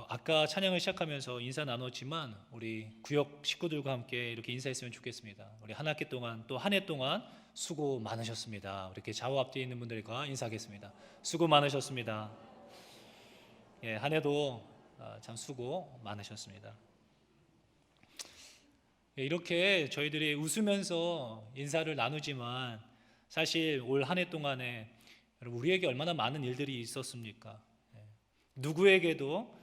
아까 찬양을 시작하면서 인사 나눴지만 우리 구역 식구들과 함께 이렇게 인사했으면 좋겠습니다. 우리 한 학기 동안 또 한 해 동안 수고 많으셨습니다. 이렇게 좌우 앞뒤에 있는 분들과 인사하겠습니다. 수고 많으셨습니다. 한 해도 참 수고 많으셨습니다. 이렇게 저희들이 웃으면서 인사를 나누지만 사실 올 한 해 동안에 우리에게 얼마나 많은 일들이 있었습니까? 누구에게도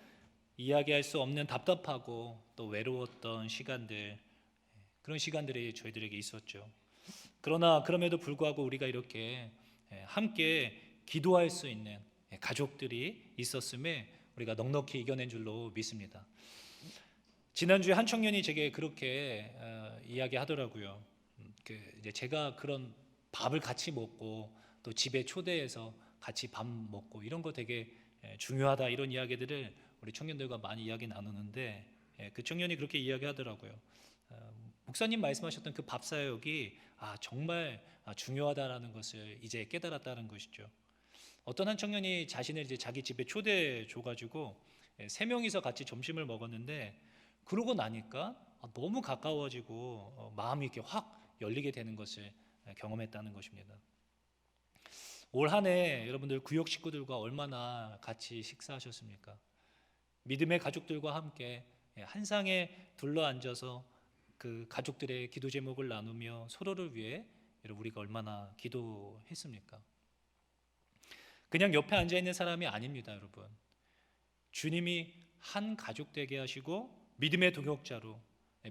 이야기할 수 없는 답답하고 또 외로웠던 시간들, 그런 시간들이 저희들에게 있었죠. 그러나 그럼에도 불구하고 우리가 이렇게 함께 기도할 수 있는 가족들이 있었음에 우리가 넉넉히 이겨낸 줄로 믿습니다. 지난주에 한 청년이 제게 그렇게 이야기하더라고요. 이제 제가 그런 밥을 같이 먹고 또 집에 초대해서 같이 밥 먹고 이런 거 되게 중요하다, 이런 이야기들을 우리 청년들과 많이 이야기 나누는데 그 청년이 그렇게 이야기하더라고요. 목사님 말씀하셨던 그 밥 사역이 정말 중요하다라는 것을 이제 깨달았다는 것이죠. 어떤 한 청년이 자신을 이제 자기 집에 초대해 줘가지고 3명이서 같이 점심을 먹었는데 그러고 나니까 너무 가까워지고 마음이 이렇게 확 열리게 되는 것을 경험했다는 것입니다. 올 한 해 여러분들 구역 식구들과 얼마나 같이 식사하셨습니까? 믿음의 가족들과 함께 한 상에 둘러앉아서 그 가족들의 기도 제목을 나누며 서로를 위해 우리가 얼마나 기도했습니까? 그냥 옆에 앉아 있는 사람이 아닙니다, 여러분. 주님이 한 가족 되게 하시고 믿음의 동역자로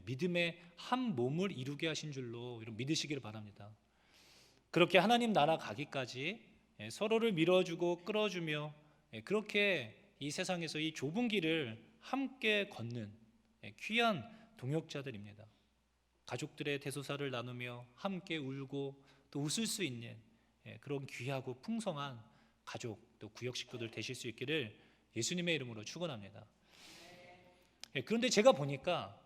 믿음의 한 몸을 이루게 하신 줄로 믿으시기를 바랍니다. 그렇게 하나님 나라 가기까지 서로를 밀어주고 끌어주며 그렇게 이 세상에서 이 좁은 길을 함께 걷는 귀한 동역자들입니다. 가족들의 대소사를 나누며 함께 울고 또 웃을 수 있는 그런 귀하고 풍성한 가족 또 구역 식구들 되실 수 있기를 예수님의 이름으로 축원합니다. 그런데 제가 보니까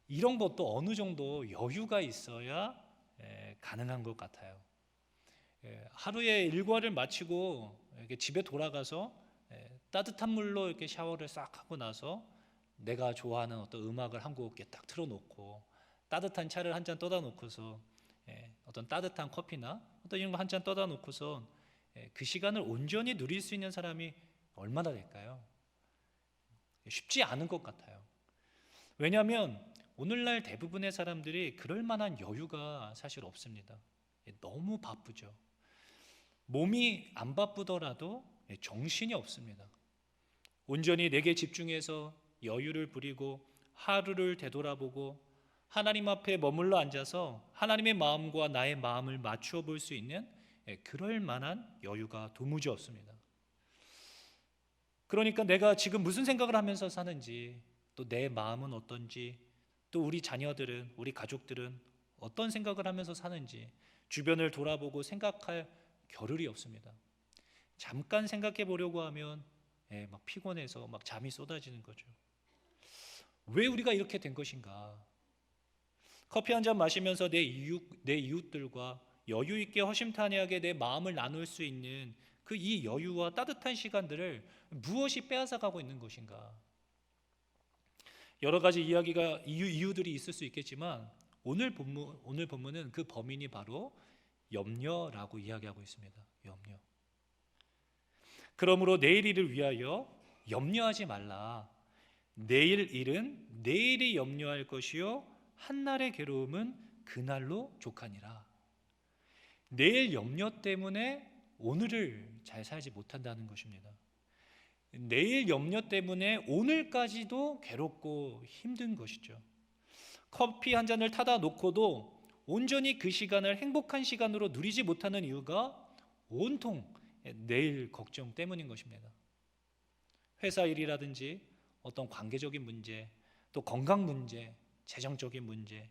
이런 것도 어느 정도 여유가 있어야 가능한 것 같아요. 하루의 일과를 마치고 이렇게 집에 돌아가서 따뜻한 물로 이렇게 샤워를 싹 하고 나서 내가 좋아하는 어떤 음악을 한 곡 딱 틀어놓고 따뜻한 차를 한 잔 떠다 놓고서 어떤 따뜻한 커피나 어떤 이런 거 한 잔 떠다 놓고서 그 시간을 온전히 누릴 수 있는 사람이 얼마나 될까요? 쉽지 않은 것 같아요. 왜냐하면 오늘날 대부분의 사람들이 그럴 만한 여유가 사실 없습니다. 너무 바쁘죠. 몸이 안 바쁘더라도 정신이 없습니다. 온전히 내게 집중해서 여유를 부리고 하루를 되돌아보고 하나님 앞에 머물러 앉아서 하나님의 마음과 나의 마음을 맞추어 볼 수 있는 그럴 만한 여유가 도무지 없습니다. 그러니까 내가 지금 무슨 생각을 하면서 사는지, 또 내 마음은 어떤지, 또 우리 자녀들은, 우리 가족들은 어떤 생각을 하면서 사는지 주변을 돌아보고 생각할 겨를이 없습니다. 잠깐 생각해 보려고 하면 막 피곤해서 막 잠이 쏟아지는 거죠. 왜 우리가 이렇게 된 것인가? 커피 한 잔 마시면서 내 이웃들과 여유 있게 허심탄회하게 내 마음을 나눌 수 있는 그 이 여유와 따뜻한 시간들을 무엇이 빼앗아 가고 있는 것인가? 여러 가지 이유들이 있을 수 있겠지만 오늘 본문은 그 범인이 바로 염려라고 이야기하고 있습니다. 염려. 그러므로 내일 일을 위하여 염려하지 말라. 내일 일은 내일이 염려할 것이요 한날의 괴로움은 그날로 족하니라. 내일 염려 때문에 오늘을 잘 살지 못한다는 것입니다. 내일 염려 때문에 오늘까지도 괴롭고 힘든 것이죠. 커피 한 잔을 타다 놓고도 온전히 그 시간을 행복한 시간으로 누리지 못하는 이유가 온통 내일 걱정 때문인 것입니다. 회사 일이라든지 어떤 관계적인 문제, 또 건강 문제, 재정적인 문제,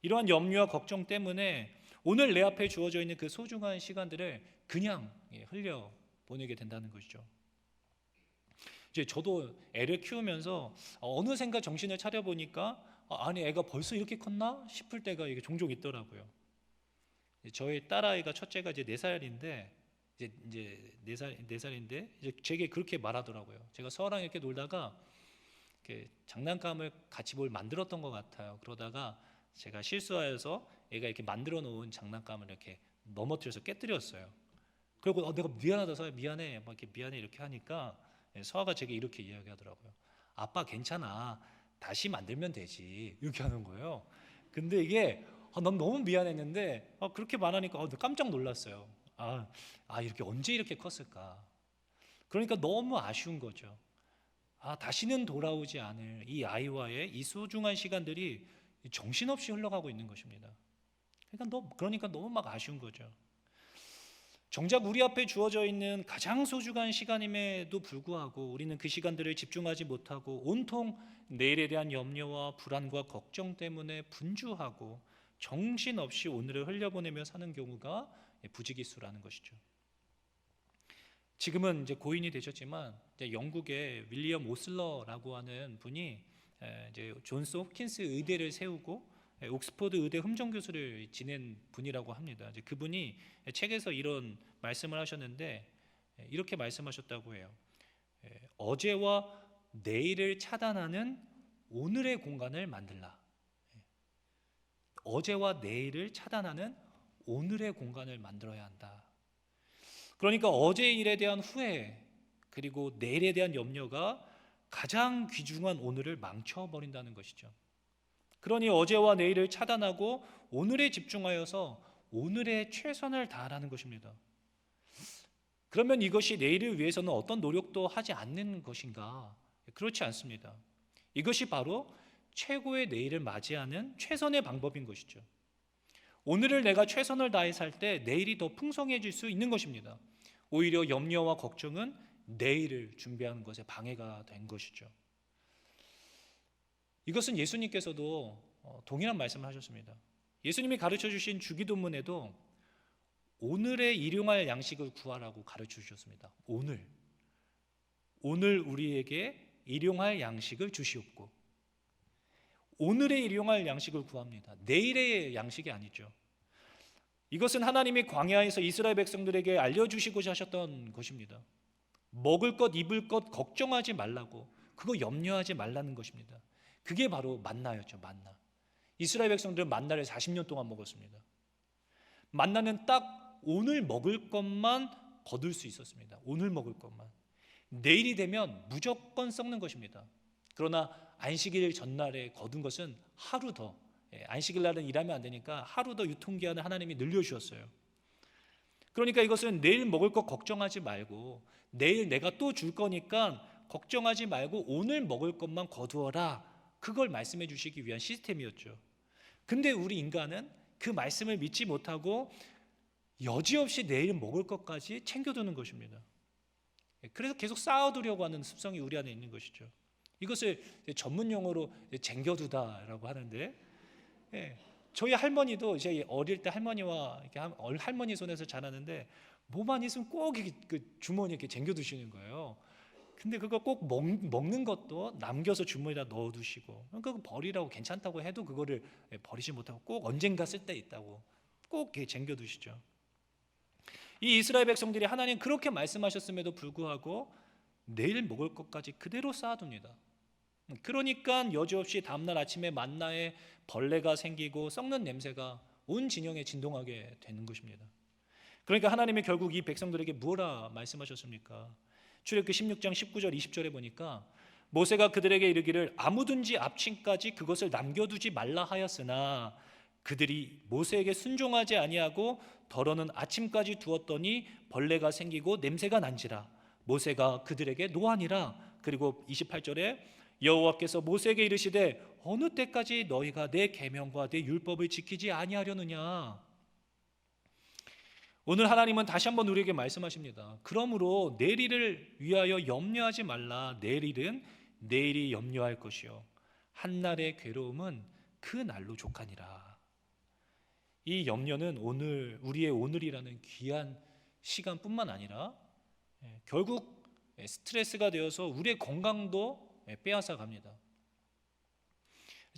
이러한 염려와 걱정 때문에 오늘 내 앞에 주어져 있는 그 소중한 시간들을 그냥 흘려 보내게 된다는 것이죠. 이제 저도 애를 키우면서 어느샌가 정신을 차려 보니까 아니 애가 벌써 이렇게 컸나 싶을 때가 이게 종종 있더라고요. 저희 딸아이가 첫째가 이제 4살인데 이제 4살인데 이제 제게 그렇게 말하더라고요. 제가 서아랑 이렇게 놀다가 이렇게 장난감을 같이 뭘 만들었던 것 같아요. 그러다가 제가 실수하여서 애가 이렇게 만들어 놓은 장난감을 이렇게 넘어뜨려서 깨뜨렸어요. 그리고 내가 미안하다 서아 미안해 막 이렇게 미안해 이렇게 하니까 서아가 제게 이렇게 이야기하더라고요. 아빠 괜찮아 다시 만들면 되지 이렇게 하는 거예요. 근데 이게 난 너무 미안했는데 그렇게 말하니까 깜짝 놀랐어요. 이렇게 언제 이렇게 컸을까? 그러니까 너무 아쉬운 거죠. 다시는 돌아오지 않을 이 아이와의 이 소중한 시간들이 정신없이 흘러가고 있는 것입니다. 그러니까 너무 막 아쉬운 거죠. 정작 우리 앞에 주어져 있는 가장 소중한 시간임에도 불구하고 우리는 그 시간들을 집중하지 못하고 온통 내일에 대한 염려와 불안과 걱정 때문에 분주하고 정신없이 오늘을 흘려보내며 사는 경우가 부지기수라는 것이죠. 지금은 이제 고인이 되셨지만 이제 영국의 윌리엄 오슬러라고 하는 분이 이제 존스 홉킨스 의대를 세우고 옥스퍼드 의대 흠정 교수를 지낸 분이라고 합니다. 이제 그분이 책에서 이런 말씀을 하셨는데 이렇게 말씀하셨다고 해요. 어제와 내일을 차단하는 오늘의 공간을 만들라. 어제와 내일을 차단하는 오늘의 공간을 만들어야 한다. 그러니까 어제의 일에 대한 후회 그리고 내일에 대한 염려가 가장 귀중한 오늘을 망쳐버린다는 것이죠. 그러니 어제와 내일을 차단하고 오늘에 집중하여서 오늘의 최선을 다하라는 것입니다. 그러면 이것이 내일을 위해서는 어떤 노력도 하지 않는 것인가? 그렇지 않습니다. 이것이 바로 최고의 내일을 맞이하는 최선의 방법인 것이죠. 오늘을 내가 최선을 다해 살 때 내일이 더 풍성해질 수 있는 것입니다. 오히려 염려와 걱정은 내일을 준비하는 것에 방해가 된 것이죠. 이것은 예수님께서도 동일한 말씀을 하셨습니다. 예수님이 가르쳐 주신 주기도문에도 오늘의 일용할 양식을 구하라고 가르쳐 주셨습니다. 오늘 우리에게 일용할 양식을 주시옵고, 오늘의 일용할 양식을 구합니다. 내일의 양식이 아니죠. 이것은 하나님이 광야에서 이스라엘 백성들에게 알려주시고자 하셨던 것입니다. 먹을 것 입을 것 걱정하지 말라고, 그거 염려하지 말라는 것입니다. 그게 바로 만나였죠. 만나. 이스라엘 백성들은 만나를 40년 동안 먹었습니다. 만나는 딱 오늘 먹을 것만 거둘 수 있었습니다. 오늘 먹을 것만. 내일이 되면 무조건 썩는 것입니다. 그러나 안식일 전날에 거둔 것은 하루 더, 안식일 날은 일하면 안 되니까 하루 더 유통기한을 하나님이 늘려주셨어요. 그러니까 이것은 내일 먹을 것 걱정하지 말고 내일 내가 또 줄 거니까 걱정하지 말고 오늘 먹을 것만 거두어라, 그걸 말씀해 주시기 위한 시스템이었죠. 근데 우리 인간은 그 말씀을 믿지 못하고 여지없이 내일 먹을 것까지 챙겨두는 것입니다. 그래서 계속 쌓아두려고 하는 습성이 우리 안에 있는 것이죠. 이것을 전문 용어로 쟁겨두다라고 하는데, 저희 할머니도 이제 어릴 때 할머니와 이렇게 할머니 손에서 자라는데 뭐만 있으면 꼭 그 주머니에 이렇게 쟁겨두시는 거예요. 근데 그거 꼭 먹는 것도 남겨서 주머니에다 넣어두시고, 그거 버리라고 괜찮다고 해도 그거를 버리지 못하고 꼭 언젠가 쓸 때 있다고 꼭 이렇게 쟁겨두시죠. 이 이스라엘 백성들이 하나님 그렇게 말씀하셨음에도 불구하고 내일 먹을 것까지 그대로 쌓아둡니다. 그러니까 여지없이 다음날 아침에 만나에 벌레가 생기고 썩는 냄새가 온 진영에 진동하게 되는 것입니다. 그러니까 하나님이 결국 이 백성들에게 무엇라 말씀하셨습니까? 출애굽기 16장 19절 20절에 보니까 모세가 그들에게 이르기를 아무든지 앞침까지 그것을 남겨두지 말라 하였으나 그들이 모세에게 순종하지 아니하고 더러는 아침까지 두었더니 벌레가 생기고 냄새가 난지라 모세가 그들에게 노하니라. 그리고 28절에 여호와께서 모세에게 이르시되 어느 때까지 너희가 내 계명과 내 율법을 지키지 아니하려느냐. 오늘 하나님은 다시 한번 우리에게 말씀하십니다. 그러므로 내일을 위하여 염려하지 말라. 내일은 내일이 염려할 것이요 한날의 괴로움은 그 날로 족하니라. 이 염려는 오늘, 우리의 오늘이라는 귀한 시간뿐만 아니라 결국 스트레스가 되어서 우리의 건강도 빼앗아 갑니다.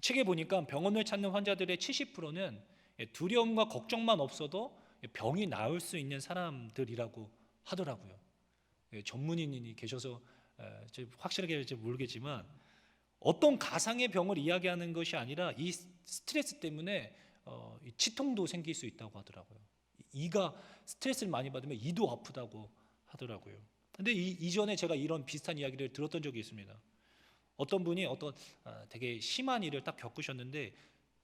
책에 보니까 병원을 찾는 환자들의 70%는 두려움과 걱정만 없어도 병이 나을 수 있는 사람들이라고 하더라고요. 전문인이 계셔서 확실하게 모르겠지만 어떤 가상의 병을 이야기하는 것이 아니라 이 스트레스 때문에 이 치통도 생길 수 있다고 하더라고요. 이가 스트레스를 많이 받으면 이도 아프다고 하더라고요. 근데 이전에 제가 이런 비슷한 이야기를 들었던 적이 있습니다. 어떤 분이 되게 심한 일을 딱 겪으셨는데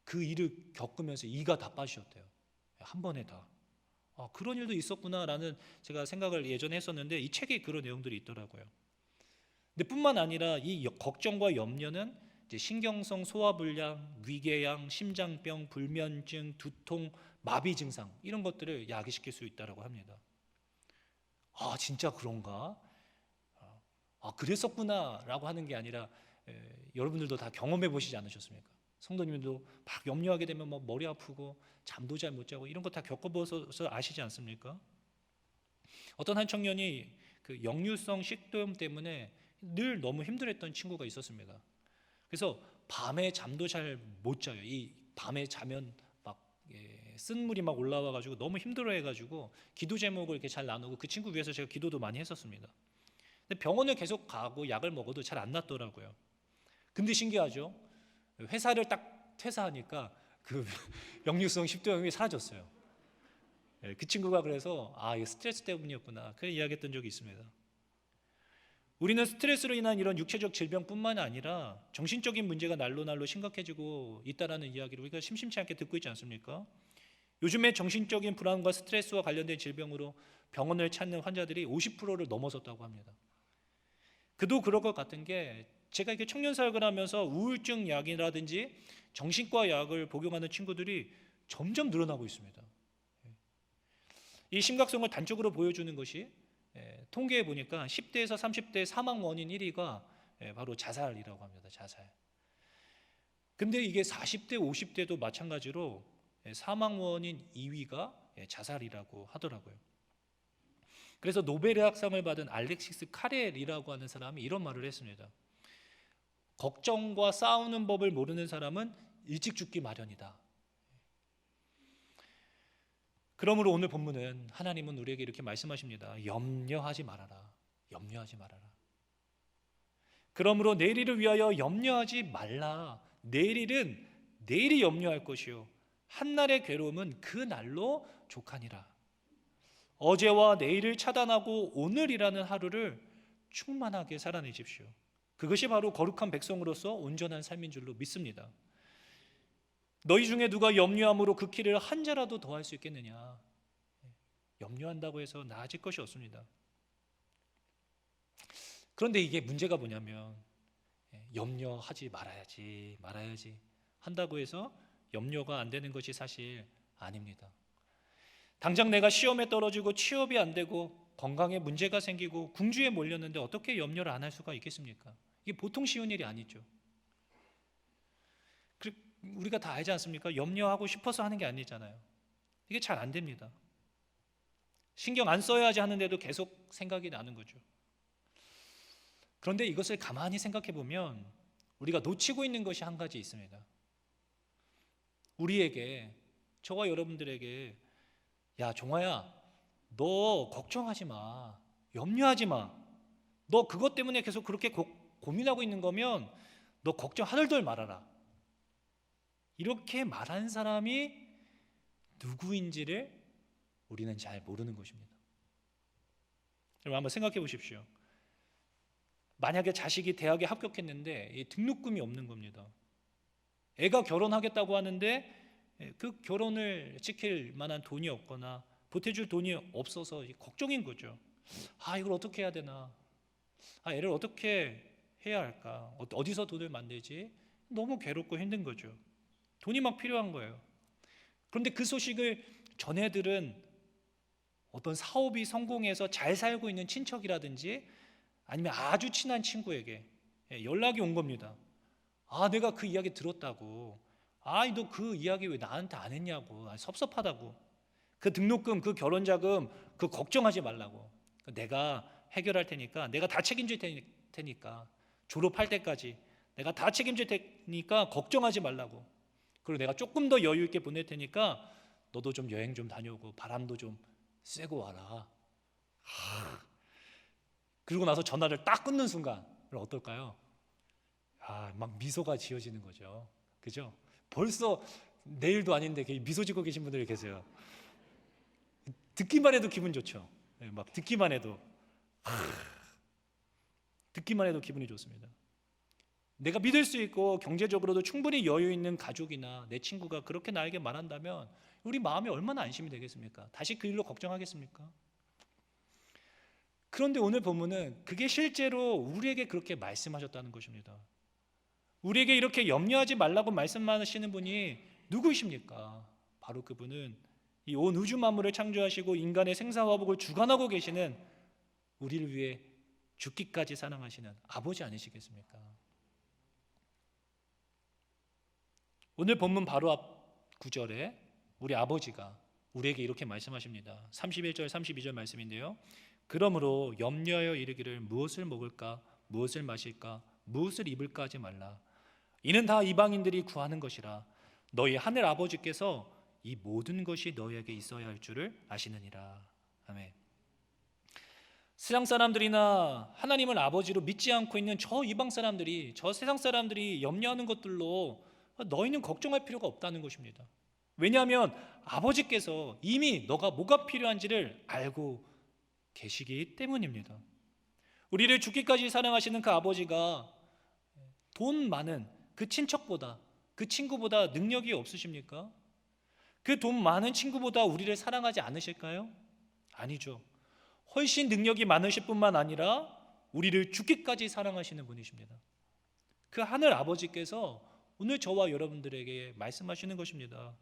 그 일을 겪으면서 이가 다 빠지셨대요. 한 번에 다. 그런 일도 있었구나라는 제가 생각을 예전에 했었는데 이 책에 그런 내용들이 있더라고요. 근데 뿐만 아니라 이 걱정과 염려는 이제 신경성 소화불량, 위궤양, 심장병, 불면증, 두통, 마비 증상 이런 것들을 야기시킬 수 있다고 합니다. 진짜 그런가? 그랬었구나라고 하는 게 아니라 여러분들도 다 경험해 보시지 않으셨습니까? 성도님들도 막 염려하게 되면 뭐 머리 아프고 잠도 잘 못 자고 이런 거 다 겪어보셔서 아시지 않습니까? 어떤 한 청년이 그 역류성 식도염 때문에 늘 너무 힘들었던 친구가 있었습니다. 그래서 밤에 잠도 잘 못 자요. 이 밤에 자면 막 쓴물이 막 올라와 가지고 너무 힘들어해 가지고 기도 제목을 이렇게 잘 나누고 그 친구 위해서 제가 기도도 많이 했었습니다. 근데 병원을 계속 가고 약을 먹어도 잘 안 낫더라고요. 근데 신기하죠? 회사를 딱 퇴사하니까 그 역류성 식도염이 사라졌어요. 그 친구가 그래서 이게 스트레스 때문이었구나 그 이야기했던 적이 있습니다. 우리는 스트레스로 인한 이런 육체적 질병뿐만 아니라 정신적인 문제가 날로 심각해지고 있다라는 이야기를 우리가 심심치 않게 듣고 있지 않습니까? 요즘에 정신적인 불안과 스트레스와 관련된 질병으로 병원을 찾는 환자들이 50%를 넘어섰다고 합니다. 그도 그럴 것 같은 게 제가 이렇게 청년 사역을 하면서 우울증 약이라든지 정신과 약을 복용하는 친구들이 점점 늘어나고 있습니다. 이 심각성을 단적으로 보여주는 것이 통계에 보니까 10대에서 30대 사망 원인 1위가 바로 자살이라고 합니다. 자살. 근데 이게 40대, 50대도 마찬가지로 사망 원인 2위가 자살이라고 하더라고요. 그래서 노벨의학상을 받은 알렉시스 카렐이라고 하는 사람이 이런 말을 했습니다. 걱정과 싸우는 법을 모르는 사람은 일찍 죽기 마련이다. 그러므로 오늘 본문은 하나님은 우리에게 이렇게 말씀하십니다. 염려하지 말아라. 염려하지 말아라. 그러므로 내일을 위하여 염려하지 말라. 내일은 내일이 염려할 것이요 한날의 괴로움은 그 날로 족하니라. 어제와 내일을 차단하고 오늘이라는 하루를 충만하게 살아내십시오. 그것이 바로 거룩한 백성으로서 온전한 삶인 줄로 믿습니다. 너희 중에 누가 염려함으로 그 키를 한 자라도 더할 수 있겠느냐? 염려한다고 해서 나아질 것이 없습니다. 그런데 이게 문제가 뭐냐면 염려하지 말아야지 한다고 해서 염려가 안 되는 것이 사실 아닙니다. 당장 내가 시험에 떨어지고 취업이 안 되고 건강에 문제가 생기고 궁주에 몰렸는데 어떻게 염려를 안 할 수가 있겠습니까? 이게 보통 쉬운 일이 아니죠. 우리가 다 알지 않습니까? 염려하고 싶어서 하는 게 아니잖아요. 이게 잘 안 됩니다. 신경 안 써야지 하는데도 계속 생각이 나는 거죠. 그런데 이것을 가만히 생각해 보면 우리가 놓치고 있는 것이 한 가지 있습니다. 우리에게, 저와 여러분들에게 야 종아야 너 걱정하지 마, 염려하지 마, 너 그것 때문에 계속 그렇게 고민하고 있는 거면 너 걱정 하늘들 말아라, 이렇게 말한 사람이 누구인지를 우리는 잘 모르는 것입니다. 여러분 한번 생각해 보십시오. 만약에 자식이 대학에 합격했는데 등록금이 없는 겁니다. 애가 결혼하겠다고 하는데 그 결혼을 지킬 만한 돈이 없거나 보태줄 돈이 없어서 걱정인 거죠. 이걸 어떻게 해야 되나, 애를 어떻게 해야 할까, 어디서 돈을 만들지, 너무 괴롭고 힘든 거죠. 돈이 막 필요한 거예요. 그런데 그 소식을 전해들은 어떤 사업이 성공해서 잘 살고 있는 친척이라든지 아니면 아주 친한 친구에게 연락이 온 겁니다. 내가 그 이야기 들었다고. 너 그 이야기 왜 나한테 안 했냐고. 섭섭하다고. 그 등록금, 그 결혼자금, 그 걱정하지 말라고. 내가 해결할 테니까, 내가 다 책임질 테니까, 졸업할 때까지 내가 다 책임질 테니까 걱정하지 말라고. 그리고 내가 조금 더 여유 있게 보낼 테니까 너도 좀 여행 좀 다녀오고 바람도 좀 쐬고 와라. 그러고 나서 전화를 딱 끊는 순간 어떨까요? 막 미소가 지어지는 거죠. 그죠? 벌써 내일도 아닌데 미소 짓고 계신 분들이 계세요. 듣기만 해도 기분 좋죠. 막 듣기만 해도 기분이 좋습니다. 내가 믿을 수 있고 경제적으로도 충분히 여유 있는 가족이나 내 친구가 그렇게 나에게 말한다면 우리 마음이 얼마나 안심이 되겠습니까? 다시 그 일로 걱정하겠습니까? 그런데 오늘 본문은 그게 실제로 우리에게 그렇게 말씀하셨다는 것입니다. 우리에게 이렇게 염려하지 말라고 말씀하시는 분이 누구이십니까? 바로 그분은 이 온 우주 만물을 창조하시고 인간의 생사화복을 주관하고 계시는 우리를 위해 죽기까지 사랑하시는 아버지 아니시겠습니까? 오늘 본문 바로 앞 구절에 우리 아버지가 우리에게 이렇게 말씀하십니다. 31절 32절 말씀인데요. 그러므로 염려하여 이르기를 무엇을 먹을까 무엇을 마실까 무엇을 입을까 하지 말라. 이는 다 이방인들이 구하는 것이라. 너희 하늘 아버지께서 이 모든 것이 너희에게 있어야 할 줄을 아시느니라. 아멘. 세상 사람들이나 하나님을 아버지로 믿지 않고 있는 저 이방 사람들이, 저 세상 사람들이 염려하는 것들로 너희는 걱정할 필요가 없다는 것입니다. 왜냐하면 아버지께서 이미 너가 뭐가 필요한지를 알고 계시기 때문입니다. 우리를 죽기까지 사랑하시는 그 아버지가 돈 많은 그 친척보다, 그 친구보다 능력이 없으십니까? 그 돈 많은 친구보다 우리를 사랑하지 않으실까요? 아니죠. 훨씬 능력이 많으실 뿐만 아니라 우리를 죽기까지 사랑하시는 분이십니다. 그 하늘 아버지께서 오늘 저와 여러분들에게 말씀하시는 것입니다.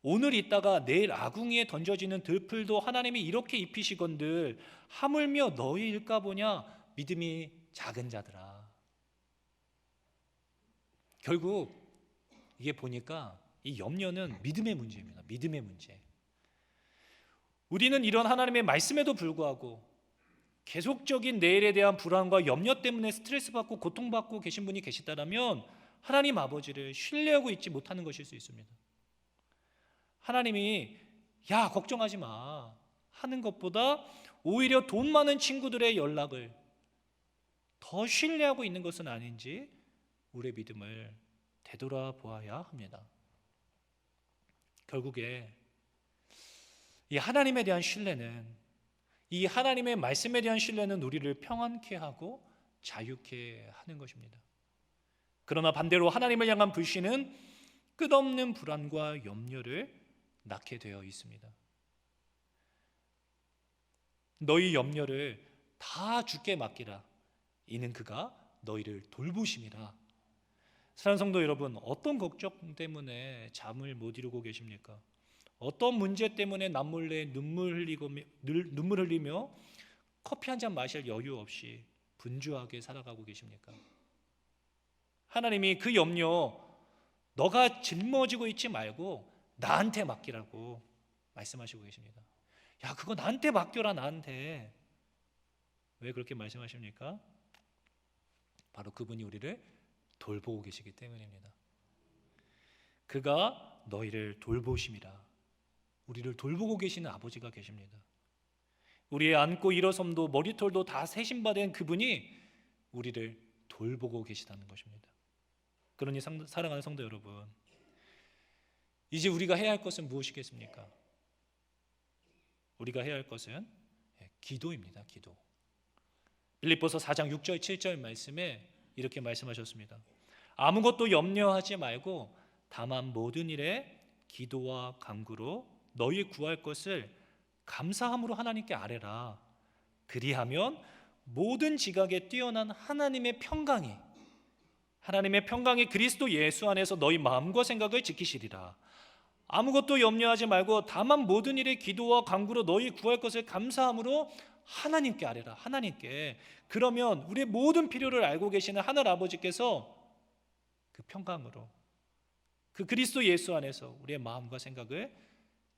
오늘 있다가 내일 아궁이에 던져지는 들풀도 하나님이 이렇게 입히시건들 하물며 너희일까 보냐 믿음이 작은 자들아. 결국 이게 보니까 이 염려는 믿음의 문제입니다. 믿음의 문제. 우리는 이런 하나님의 말씀에도 불구하고 계속적인 내일에 대한 불안과 염려 때문에 스트레스 받고 고통받고 계신 분이 계시다면 하나님 아버지를 신뢰하고 있지 못하는 것일 수 있습니다. 하나님이 야 걱정하지 마 하는 것보다 오히려 돈 많은 친구들의 연락을 더 신뢰하고 있는 것은 아닌지 우리의 믿음을 되돌아보아야 합니다. 결국에 이 하나님에 대한 신뢰는, 이 하나님의 말씀에 대한 신뢰는 우리를 평안케 하고 자유케 하는 것입니다. 그러나 반대로 하나님을 향한 불신은 끝없는 불안과 염려를 낳게 되어 있습니다. 너희 염려를 다 주께 맡기라. 이는 그가 너희를 돌보심이라. 사랑하는 성도 여러분, 어떤 걱정 때문에 잠을 못 이루고 계십니까? 어떤 문제 때문에 남몰래 눈물 흘리며 커피 한 잔 마실 여유 없이 분주하게 살아가고 계십니까? 하나님이 그 염려 너가 짊어지고 있지 말고 나한테 맡기라고 말씀하시고 계십니다. 야, 그거 나한테 맡겨라. 나한테. 왜 그렇게 말씀하십니까? 바로 그분이 우리를 돌보고 계시기 때문입니다. 그가 너희를 돌보심이라. 우리를 돌보고 계시는 아버지가 계십니다. 우리의 앉고 일어섬도 머리털도 다 세심받은 그분이 우리를 돌보고 계시다는 것입니다. 그러니 사랑하는 성도 여러분, 이제 우리가 해야 할 것은 무엇이겠습니까? 우리가 해야 할 것은 기도입니다. 기도. 빌립보서 4장 6절 7절 말씀에 이렇게 말씀하셨습니다. 아무것도 염려하지 말고 다만 모든 일에 기도와 간구로 너희 구할 것을 감사함으로 하나님께 아뢰라. 그리하면 모든 지각에 뛰어난 하나님의 평강이 그리스도 예수 안에서 너희 마음과 생각을 지키시리라. 아무것도 염려하지 말고 다만 모든 일에 기도와 간구로 너희 구할 것을 감사함으로 하나님께 아뢰라. 하나님께. 그러면 우리의 모든 필요를 알고 계시는 하늘 아버지께서 그 평강으로 그 그리스도 예수 안에서 우리의 마음과 생각을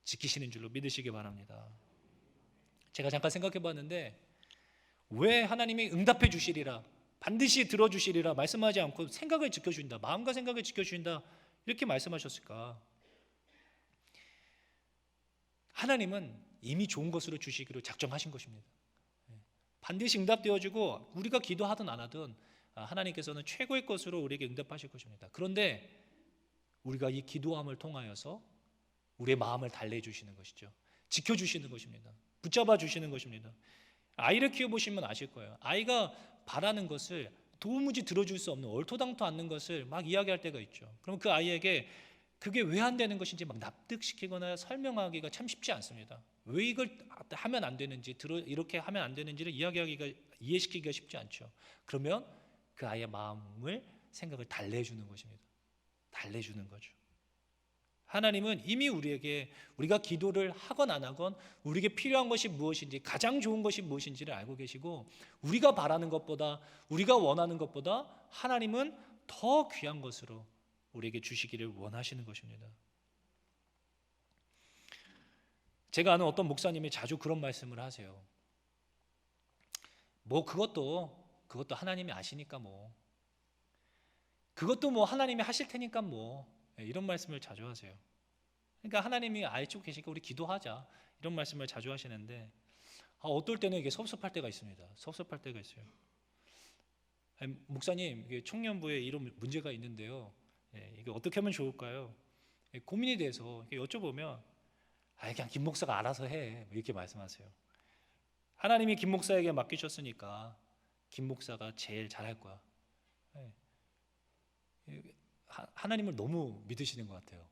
지키시는 줄로 믿으시기 바랍니다. 제가 잠깐 생각해 봤는데 왜 하나님이 응답해 주시리라, 반드시 들어주시리라 말씀하지 않고 생각을 지켜주신다, 마음과 생각을 지켜주신다 이렇게 말씀하셨을까? 하나님은 이미 좋은 것으로 주시기로 작정하신 것입니다. 반드시 응답되어지고 우리가 기도하든 안 하든 하나님께서는 최고의 것으로 우리에게 응답하실 것입니다. 그런데 우리가 이 기도함을 통하여서 우리의 마음을 달래주시는 것이죠. 지켜주시는 것입니다. 붙잡아 주시는 것입니다. 아이를 키워보시면 아실 거예요. 아이가 바라는 것을 도무지 들어줄 수 없는, 얼토당토 않는 것을 막 이야기할 때가 있죠. 그럼 그 아이에게 그게 왜 안 되는 것인지 막 납득시키거나 설명하기가 참 쉽지 않습니다. 왜 이걸 하면 안 되는지, 이렇게 하면 안 되는지를 이해시키기가 쉽지 않죠. 그러면 그 아이의 마음을, 생각을 달래주는 것입니다. 달래주는 거죠. 하나님은 이미 우리에게, 우리가 기도를 하건 안 하건 우리에게 필요한 것이 무엇인지, 가장 좋은 것이 무엇인지를 알고 계시고, 우리가 바라는 것보다, 우리가 원하는 것보다 하나님은 더 귀한 것으로 우리에게 주시기를 원하시는 것입니다. 제가 아는 어떤 목사님이 자주 그런 말씀을 하세요. 뭐 그것도 하나님이 아시니까 뭐, 그것도 뭐 하나님이 하실 테니까 뭐, 이런 말씀을 자주 하세요. 그러니까 하나님이 알고 계시니까 우리 기도하자, 이런 말씀을 자주 하시는데, 어떨 때는 이게 섭섭할 때가 있습니다. 섭섭할 때가 있어요. 목사님, 이게 청년부에 이런 문제가 있는데요, 이게 어떻게 하면 좋을까요? 고민이 돼서 여쭤보면 그냥 김 목사가 알아서 해, 이렇게 말씀하세요. 하나님이 김 목사에게 맡기셨으니까 김 목사가 제일 잘할 거야. 하나님을 너무 믿으시는 것 같아요.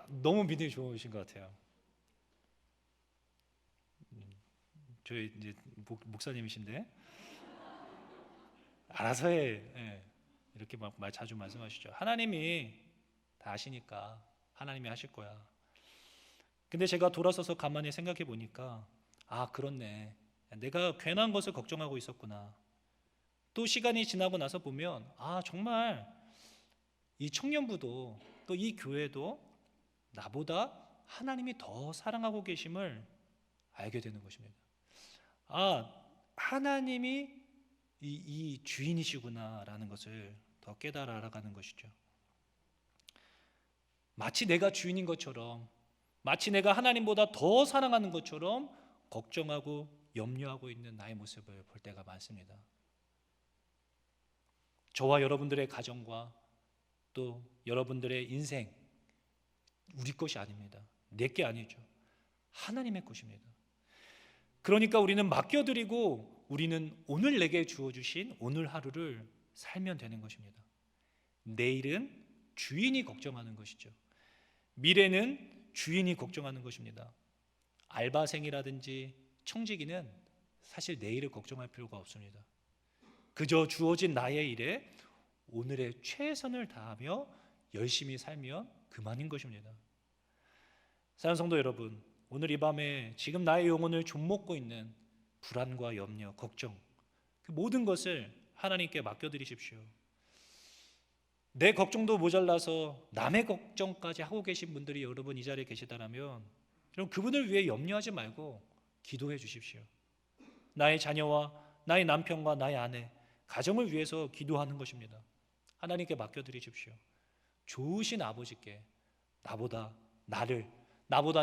너무 믿음이 좋으신 것 같아요. 저희 이제 목사님이신데 알아서 해, 이렇게 막 자주 말씀하시죠. 하나님이 다 아시니까 하나님이 하실 거야. 근데 제가 돌아서서 가만히 생각해 보니까 그렇네, 내가 괜한 것을 걱정하고 있었구나. 또 시간이 지나고 나서 보면 정말 이 청년부도 또 이 교회도 나보다 하나님이 더 사랑하고 계심을 알게 되는 것입니다. 하나님이 이 주인이시구나라는 것을 더 깨달아 알아가는 것이죠. 마치 내가 주인인 것처럼, 마치 내가 하나님보다 더 사랑하는 것처럼 걱정하고 염려하고 있는 나의 모습을 볼 때가 많습니다. 저와 여러분들의 가정과 또 여러분들의 인생, 우리 것이 아닙니다. 내 게 아니죠. 하나님의 것입니다. 그러니까 우리는 맡겨드리고 우리는 오늘 내게 주어주신 오늘 하루를 살면 되는 것입니다. 내일은 주인이 걱정하는 것이죠. 미래는 주인이 걱정하는 것입니다. 알바생이라든지 청지기는 사실 내일을 걱정할 필요가 없습니다. 그저 주어진 나의 일에 오늘의 최선을 다하며 열심히 살면 그만인 것입니다. 사랑하는 성도 여러분, 오늘 이 밤에 지금 나의 영혼을 좀먹고 있는 불안과 염려, 걱정, 그 모든 것을 하나님께 맡겨드리십시오. 내 걱정도 모자라서 남의 걱정까지 하고 계신 분들이 여러분 이 자리에 계시다면, 그럼 그분을 위해 염려하지 말고 기도해 주십시오. 나의 자녀와 나의 남편과 나의 아내, 가정을 위해서 기도하는 것입니다. 하나님께 맡겨드리십시오. 좋으신 아버지께 나보다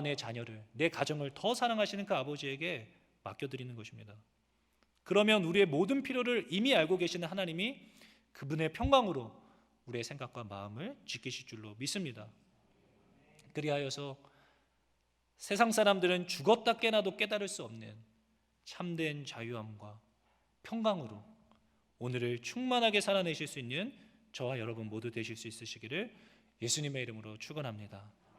내 자녀를, 내 가정을 더 사랑하시는 그 아버지에게 맡겨드리는 것입니다. 그러면 우리의 모든 필요를 이미 알고 계시는 하나님이 그분의 평강으로 우리의 생각과 마음을 지키실 줄로 믿습니다. 그리하여서 세상 사람들은 죽었다 깨나도 깨달을 수 없는 참된 자유함과 평강으로 오늘을 충만하게 살아내실 수 있는 저와 여러분 모두 되실 수 있으시기를 예수님의 이름으로 축원합니다.